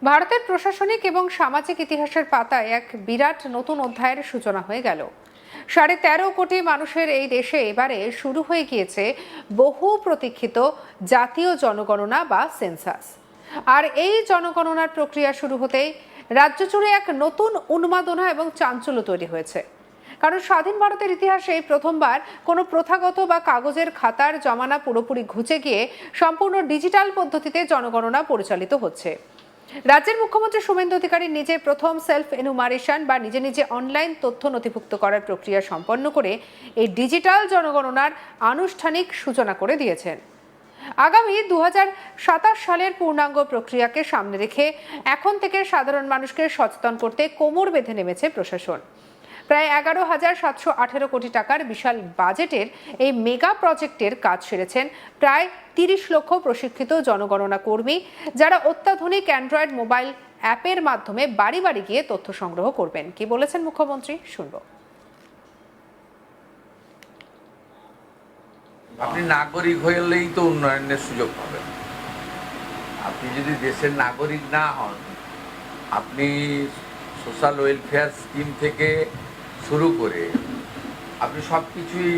ভারতের প্রশাসনিক এবং সামাজিক ইতিহাসের পাতায় এক বিরাট নতুন অধ্যায়ের সূচনা হয়ে গেল। 13.5 কোটি মানুষের এই দেশে এবারে শুরু হয়ে গিয়েছে বহু প্রতীক্ষিত জাতীয় জনগণনা বা সেন্সাস। আর এই জনগণনার প্রক্রিয়া শুরু হতেই রাজ্য জুড়ে এক নতুন উন্মাদনা এবং চাঞ্চল্য তৈরি হয়েছে। কারণ স্বাধীন ভারতের ইতিহাসে প্রথমবার কোনো প্রথাগত বা কাগজের খাতার জমানা পুরোপুরি ঘুচে গিয়ে সম্পূর্ণ ডিজিটাল পদ্ধতিতে জনগণনা পরিচালিত হচ্ছে। রাজ্যের মুখ্যমন্ত্রী শুভেন্দু অধিকারী নিজে প্রথম সেলফ এনুমারেশন বা নিজে নিজে অনলাইন তথ্য নথিভুক্ত করার প্রক্রিয়া সম্পন্ন করে এই ডিজিটাল জনগণনার আনুষ্ঠানিক সূচনা করে দিয়েছেন। আগামী 2027 সালের পূর্ণাঙ্গ প্রক্রিয়াকে সামনে রেখে এখন থেকে সাধারণ মানুষকে সচেতন করতে কোমর বেঁধে নেমেছে প্রশাসন। প্রায় 11,718 কোটি টাকার বিশাল বাজেটের এই মেগা প্রজেক্টের কাজ সেরেছেন প্রায় 30 লক্ষ প্রশিক্ষিত জনগণনা কর্মী, যারা অত্যাধুনিক অ্যান্ড্রয়েড মোবাইল অ্যাপের মাধ্যমে বাড়ি বাড়ি গিয়ে তথ্য সংগ্রহ করবেন। কি বলেছেন মুখ্যমন্ত্রী, শুনবো। আপনি নাগরিক হলেই তো উন্নয়নের সুযোগ পাবেন। আপনি যদি দেশের নাগরিক না হন, আপনি সোশ্যাল ওয়েলফেয়ার স্কিম থেকে শুরু করে আপনি সব কিছুই,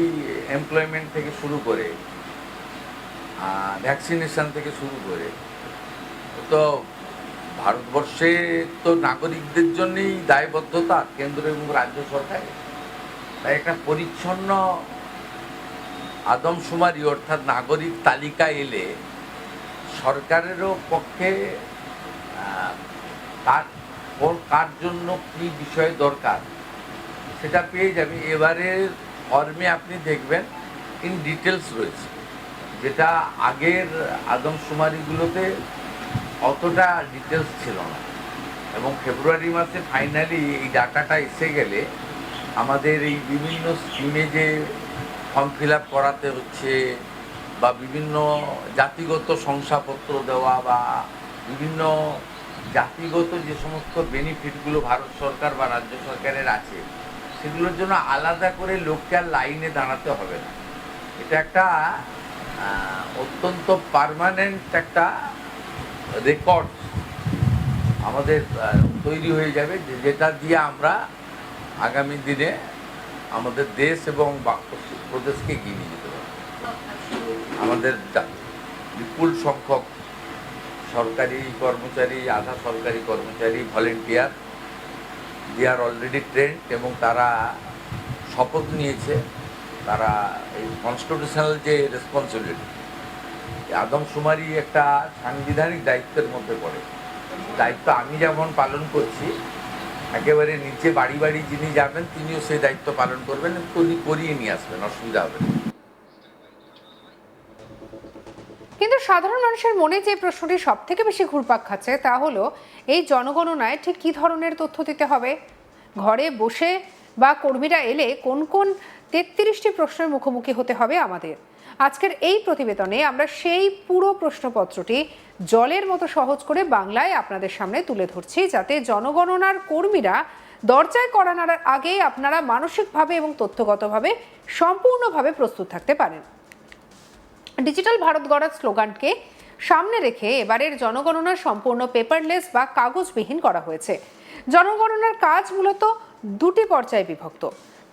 এমপ্লয়মেন্ট থেকে শুরু করে ভ্যাকসিনেশন থেকে শুরু করে, তো ভারতবর্ষে তো নাগরিকদের জন্যই দায়বদ্ধতা কেন্দ্র এবং রাজ্য সরকারের। তাই একটা পরিচ্ছন্ন আদমশুমারি অর্থাৎ নাগরিক তালিকা এলে সরকারেরও পক্ষে কার জন্য কী বিষয় দরকার সেটা পেয়ে যাবে। এবারের ফর্মে আপনি দেখবেন ইন ডিটেলস রয়েছে, যেটা আগের আদমশুমারিগুলোতে অতটা ডিটেলস ছিল না। এবং ফেব্রুয়ারি মাসে ফাইনালি এই ডাটাটা এসে গেলে আমাদের এই বিভিন্ন স্কিমে যে ফর্ম ফিল আপ করাতে হচ্ছে বা বিভিন্ন জাতিগত শংসাপত্র দেওয়া বা বিভিন্ন জাতিগত যে সমস্ত বেনিফিটগুলো ভারত সরকার বা রাজ্য সরকারের আছে, সেগুলোর জন্য আলাদা করে লোককে আর লাইনে দাঁড়াতে হবে না। এটা একটা অত্যন্ত পার্মানেন্ট একটা রেকর্ড আমাদের তৈরি হয়ে যাবে, যেটা দিয়ে আমরা আগামী দিনে আমাদের দেশ এবং প্রদেশকে এগিয়ে নিয়ে যেতে পারব। আমাদের বিপুল সংখ্যক সরকারি কর্মচারী, আধা সরকারি কর্মচারী, ভলেন্টিয়ার, দে আর অলরেডি ট্রেন্ড এবং তারা শপথ নিয়েছে। তারা এই কনস্টিটিউশনাল যে রেসপন্সিবিলিটি, আদমশুমারি একটা সাংবিধানিক দায়িত্বের মধ্যে পড়ে। দায়িত্ব আমি যেমন পালন করছি, একেবারে নিচে বাড়ি বাড়ি যিনি যাবেন তিনিও সেই দায়িত্ব পালন করবেন, উনি করিয়ে নিয়ে আসবেন, অসুবিধা হবে না। কিন্তু সাধারণ মানুষের মনে যে প্রশ্নটি সব থেকে বেশি ঘুরপাক খাচ্ছে তা হলো, এই জনগণনায় ঠিক কী ধরনের তথ্য দিতে হবে। ঘরে বসে বা কর্মীরা এলে কোন কোন 33টি প্রশ্নের মুখোমুখি হতে হবে আমাদের। আজকের এই প্রতিবেদনে আমরা সেই পুরো প্রশ্নপত্রটি জলের মতো সহজ করে বাংলায় আপনাদের সামনে তুলে ধরছি, যাতে জনগণনার কর্মীরা দরজায় কড়া নাড়ার আগেই আপনারা মানসিকভাবে এবং তথ্যগতভাবে সম্পূর্ণভাবে প্রস্তুত থাকতে পারেন। ডিজিটাল ভারত গড়ার স্লোগানকে সামনে রেখে এবারের জনগণনা সম্পূর্ণ পেপারলেস বা কাগজবিহীন করা হয়েছে। জনগণনার কাজ মূলত দুটি পর্যায়ে বিভক্ত।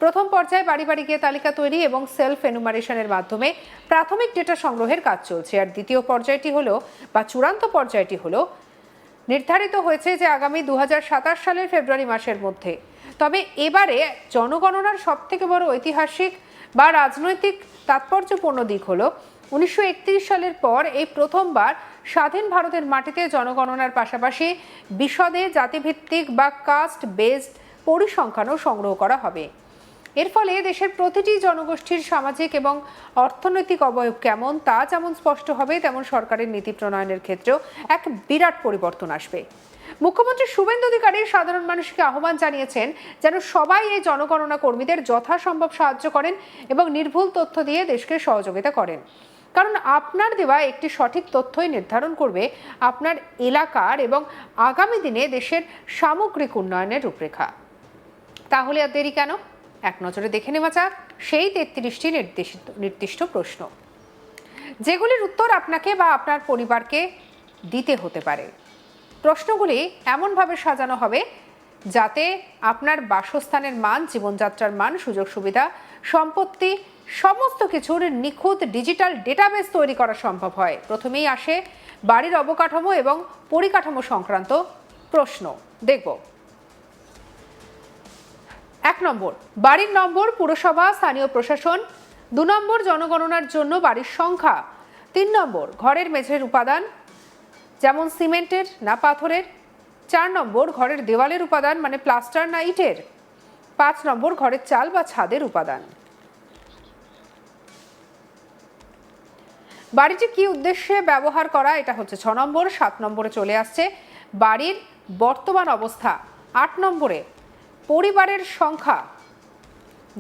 প্রথম পর্যায়ে বাড়ি বাড়ি গিয়ে তালিকা তৈরি এবং সেলফ এনুমারেশনের মাধ্যমে প্রাথমিক ডেটা সংগ্রহের কাজ চলছে। আর দ্বিতীয় পর্যায়টি হলো বা চূড়ান্ত পর্যায়টি হলো নির্ধারিত হয়েছে যে আগামী 2027 সালের ফেব্রুয়ারি মাসের মধ্যে। তবে এবারে জনগণনার সব থেকে বড় ঐতিহাসিক বা রাজনৈতিক তাৎপর্যপূর্ণ দিক হলো 1931 সালের পর এই প্রথমবার স্বাধীন ভারতের মাটিতে জনগণনার পাশাপাশি বিশদে জাতিভিত্তিক বা কাস্ট বেসড পরিসংখ্যানও সংগ্রহ করা হবে। এর ফলে দেশের প্রতিটি জনগোষ্ঠীর সামাজিক এবং অর্থনৈতিক অবয়ব কেমন তা যেমন স্পষ্ট হবে, তেমন সরকারের নীতি প্রণয়নের ক্ষেত্রেও এক বিরাট পরিবর্তন আসবে। মুখ্যমন্ত্রী শুভেন্দু অধিকারী সাধারণ মানুষকে আহ্বান জানিয়েছেন যেন সবাই এই জনগণনা কর্মীদের যথাসম্ভব সাহায্য করেন এবং নির্ভুল তথ্য দিয়ে দেশকে সহযোগিতা করেন। কারণ আপনার দেওয়া একটি সঠিক তথ্যই নির্ধারণ করবে আপনার এলাকার এবং আগামী দিনে দেশের সামগ্রিক উন্নয়নের রূপরেখা। তাহলে আর দেরি কেন, এক নজরে দেখে নেওয়া যাক সেই 33টি নির্দিষ্ট প্রশ্ন, যেগুলির উত্তর আপনাকে বা আপনার পরিবারকে দিতে হতে পারে। প্রশ্নগুলি এমনভাবে সাজানো হবে যাতে আপনার বাসস্থানের মান, জীবনযাত্রার মান, সুযোগ সুবিধা, সম্পত্তি সমস্ত কিছুর নিখুঁত ডিজিটাল ডেটাবেস তৈরি করা সম্ভব হয়। প্রথমেই আসে বাড়ির অবকাঠামো এবং পরিকাঠামো সংক্রান্ত প্রশ্ন। দেখব 1 নম্বর বাড়ির নম্বর, পুরসভা, স্থানীয় প্রশাসন। 2 নম্বর জনগণনার জন্য বাড়ির সংখ্যা। 3 নম্বর ঘরের মেঝের উপাদান, যেমন সিমেন্টের না পাথরের। 4 নম্বর ঘরের দেওয়ালের উপাদান, মানে প্লাস্টার না ইটের। 5 নম্বর ঘরের চাল বা ছাদের উপাদান। বাড়িটি কি উদ্দেশ্যে ব্যবহার করা, এটা হচ্ছে 6 নম্বর। 7 নম্বরে চলে আসছে বাড়ির বর্তমান অবস্থা। 8 নম্বরে পরিবারের সংখ্যা।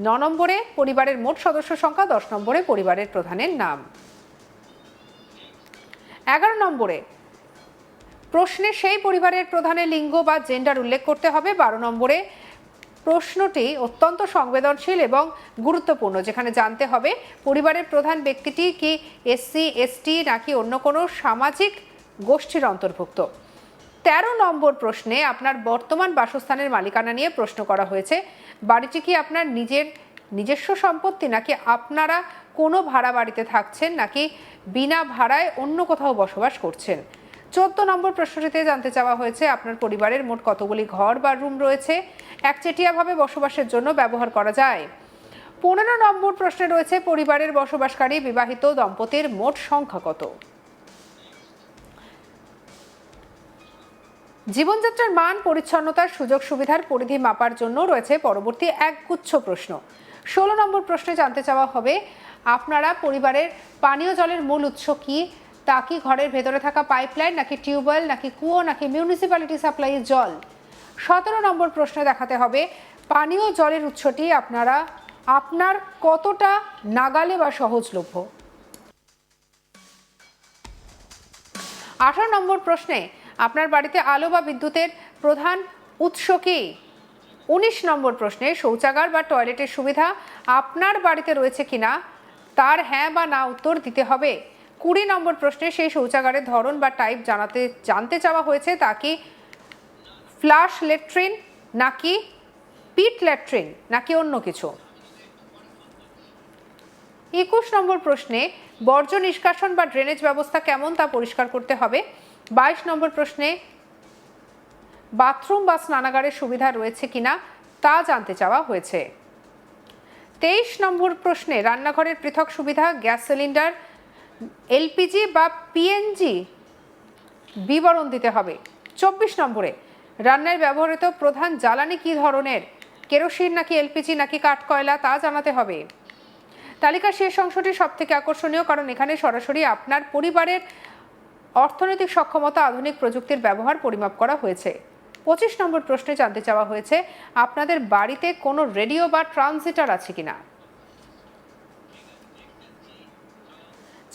9 নম্বরে পরিবারের মোট সদস্য সংখ্যা। 10 নম্বরে পরিবারের প্রধানের নাম। 11 নম্বরে প্রশ্নে সেই পরিবারের প্রধানের লিঙ্গ বা জেন্ডার উল্লেখ করতে হবে। 12 নম্বরে প্রশ্নটি অত্যন্ত সংবেদনশীল এবং গুরুত্বপূর্ণ, যেখানে জানতে হবে পরিবারের প্রধান ব্যক্তিটি কি এসসি, এসটি নাকি অন্য কোনো সামাজিক গোষ্ঠীর অন্তর্ভুক্ত। 13 নম্বর প্রশ্নে আপনার বর্তমান বাসস্থানের মালিকানা নিয়ে প্রশ্ন করা হয়েছে। বাড়িটি কি আপনার নিজস্ব সম্পত্তি, নাকি আপনারা কোনো ভাড়া বাড়িতে থাকছেন, নাকি বিনা ভাড়ায় অন্য কোথাও বসবাস করছেন। 14 নম্বর প্রশ্নটিতে জানতে চাওয়া হয়েছে আপনার পরিবারের মোট কতগুলি ঘর বা রুম রয়েছে, একচেটিয়াভাবে বসবাসের জন্য ব্যবহার করা যায়। 15 নম্বর প্রশ্নে রয়েছে পরিবারের বসবাসকারী বিবাহিত দম্পতির মোট সংখ্যা কত। জীবনযাত্রার মান, পরিচ্ছন্নতার সুযোগ সুবিধার পরিধি মাপার জন্য রয়েছে পরবর্তী একগুচ্ছ প্রশ্ন। 16 নম্বর প্রশ্নে জানতে চাওয়া হবে আপনারা পরিবারের পানীয় জলের মূল উৎস কি, তা কি ঘরের ভেতরে থাকা পাইপলাইন, নাকি টিউবওয়েল, নাকি কুয়ো, নাকি মিউনিসিপ্যালিটি সাপ্লাইয়ের জল। 17 নম্বর প্রশ্নে দেখাতে হবে পানীয় জলের উৎসটি আপনার কতটা নাগালে বা সহজলভ্য। 18 নম্বর প্রশ্নে আপনার বাড়িতে আলো বা বিদ্যুতের প্রধান উৎস কি। 19 নম্বর প্রশ্নে শৌচাগার বা টয়লেটের সুবিধা আপনার বাড়িতে রয়েছে কিনা তার হ্যাঁ বা না উত্তর দিতে হবে। 20 নম্বর প্রশ্নে সেই শৌচাগারের ধরন বা টাইপ জানতে চাওয়া হয়েছে, তা কি ফ্লাশ ল্যাট্রিন, নাকি পিট ল্যাট্রিন, নাকি অন্য কিছু। 21 নম্বর প্রশ্নে বর্জ্য নিষ্কাশন বা ড্রেনেজ ব্যবস্থা কেমন তা পরিষ্কার করতে হবে। 22 নম্বর প্রশ্নে বাথরুম বা স্নানাগারের সুবিধা রয়েছে কিনা তা জানতে চাওয়া হয়েছে। 23 নম্বর প্রশ্নে রান্নাঘরের পৃথক সুবিধা, গ্যাস সিলিন্ডার, এলপিজি বা পিএনজি বিবরণ দিতে হবে। 24 নম্বরে রান্নায় ব্যবহৃত প্রধান জ্বালানি কি ধরনের, কেরোসিন নাকি এলপিজি নাকি কাঠকয়লা, তা জানাতে হবে। তালিকার শেষ অংশটি সবথেকে আকর্ষণীয়, কারণ এখানে সরাসরি আপনার পরিবারের অর্থনৈতিক সক্ষমতা, আধুনিক প্রযুক্তির ব্যবহার পরিমাপ করা হয়েছে। 25 নম্বর প্রশ্নে জানতে চাওয়া হয়েছে আপনাদের বাড়িতে কোনো রেডিও বা ট্রান্সমিটার আছে কিনা।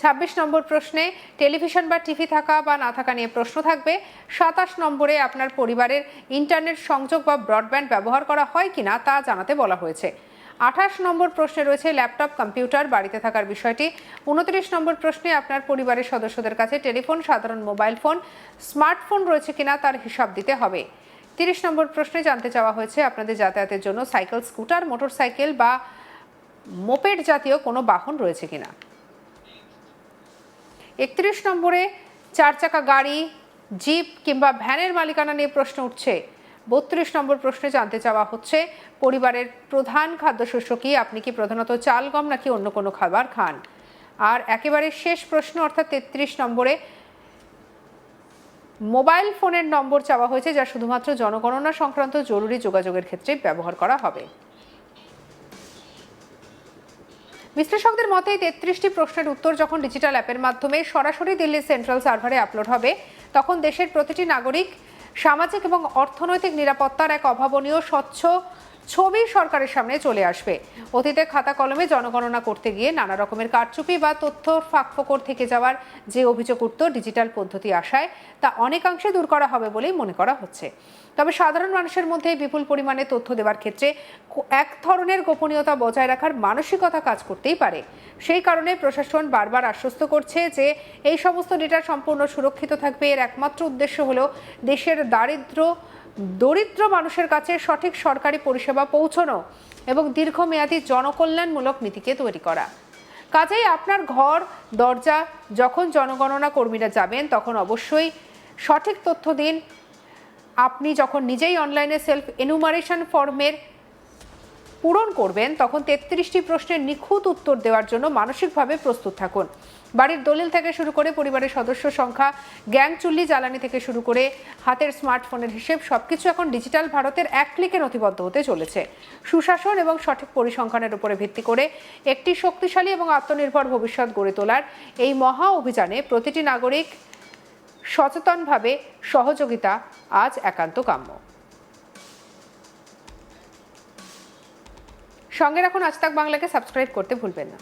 26 নম্বর প্রশ্নে টেলিভিশন বা টিভি থাকা বা না থাকা নিয়ে প্রশ্ন থাকবে। 27 নম্বরে আপনার পরিবারের ইন্টারনেট সংযোগ বা ব্রডব্যান্ড ব্যবহার করা হয় কিনা তা জানাতে বলা হয়েছে। 28 নম্বর প্রশ্নে রয়েছে ল্যাপটপ, কম্পিউটার বাড়িতে থাকার বিষয়টি। 29 নম্বর প্রশ্নে আপনার পরিবারের সদস্যদের কাছে টেলিফোন, সাধারণ মোবাইল ফোন, স্মার্টফোন রয়েছে কিনা তার হিসাব দিতে হবে। 30 নম্বর প্রশ্নে জানতে চাওয়া হয়েছে আপনাদের যাতায়াতের জন্য সাইকেল, স্কুটার, মোটরসাইকেল বা মোপেড জাতীয় কোনো বাহন রয়েছে কিনা। 31 নম্বরে 4 চাকা গাড়ি, জিপ কিংবা ভ্যানের মালিকানা নিয়ে প্রশ্ন উঠছে। 32 নম্বর প্রশ্নে জানতে চাওয়া হচ্ছে পরিবারের প্রধান খাদ্যশস্য কি, আপনি কি প্রধানত চাল, গম নাকি অন্য কোনো খাবার খান। আর একেবারে শেষ প্রশ্ন অর্থাৎ 33 নম্বরে মোবাইল ফোনের নম্বর চাওয়া হয়েছে, যা শুধুমাত্র জনগণনা সংক্রান্ত জরুরি যোগাযোগের ক্ষেত্রে ব্যবহার করা হবে। বিশ্লেষকদের মতে 33টি প্রশ্নের উত্তর যখন ডিজিটাল অ্যাপের মাধ্যমে সরাসরি দিল্লির সেন্ট্রাল সার্ভারে আপলোড হবে, তখন দেশের প্রতিটি নাগরিক সামাজিক এবং অর্থনৈতিক নিরাপত্তার এক অভাবনীয়, স্বচ্ছ, ছবি সরকারের সামনে চলে আসবে। অতীতে খাতা কলমে জনগণনা করতে গিয়ে নানা রকমের কারচুপি বা তথ্য ফাঁকফোকর থেকে যাওয়ার যে অভিযোগ উঠত, ডিজিটাল পদ্ধতি আসায় তা অনেকাংশে দূর করা হবে বলেই মনে করা হচ্ছে। তবে সাধারণ মানুষের মধ্যে বিপুল পরিমাণে তথ্য দেওয়ার ক্ষেত্রে এক ধরনের গোপনীয়তা বজায় রাখার মানসিকতা কাজ করতেই পারে। সেই কারণে প্রশাসন বারবার আশ্বস্ত করছে যে এই সমস্ত ডেটা সম্পূর্ণ সুরক্ষিত থাকবে। এর একমাত্র উদ্দেশ্য হলো দেশের দরিদ্র মানুষের কাছে সঠিক সরকারি পরিষেবা পৌঁছানো এবং দীর্ঘমেয়াদী জনকল্যাণমূলক নীতিকে তৈরি করা। কাজেই আপনার ঘর দরজা যখন জনগণনা কর্মীরা যাবেন তখন অবশ্যই সঠিক তথ্য দিন। আপনি যখন নিজেই অনলাইনে সেলফ এনুমারেশন ফর্মের পূরণ করবেন তখন 33টি প্রশ্নের নিখুঁত উত্তর দেওয়ার জন্য মানসিকভাবে প্রস্তুত থাকুন। বাড়ির দলিল থেকে শুরু করে পরিবারের সদস্য সংখ্যা, গ্যাং চুল্লি জ্বালানি থেকে শুরু করে হাতের স্মার্টফোনের হিসেব সবকিছু এখন ডিজিটাল ভারতের এক ক্লিকে নথিবদ্ধ হতে চলেছে। সুশাসন এবং সঠিক পরিসংখ্যানের উপরে ভিত্তি করে একটি শক্তিশালী এবং আত্মনির্ভর ভবিষ্যৎ গড়ে তোলার এই মহা অভিযানে প্রতিটি নাগরিক সচেতনভাবে সহযোগিতা আজ একান্ত কাম্য। সঙ্গে রাখুন আজ তাক বাংলাকে, সাবস্ক্রাইব করতে ভুলবেন না।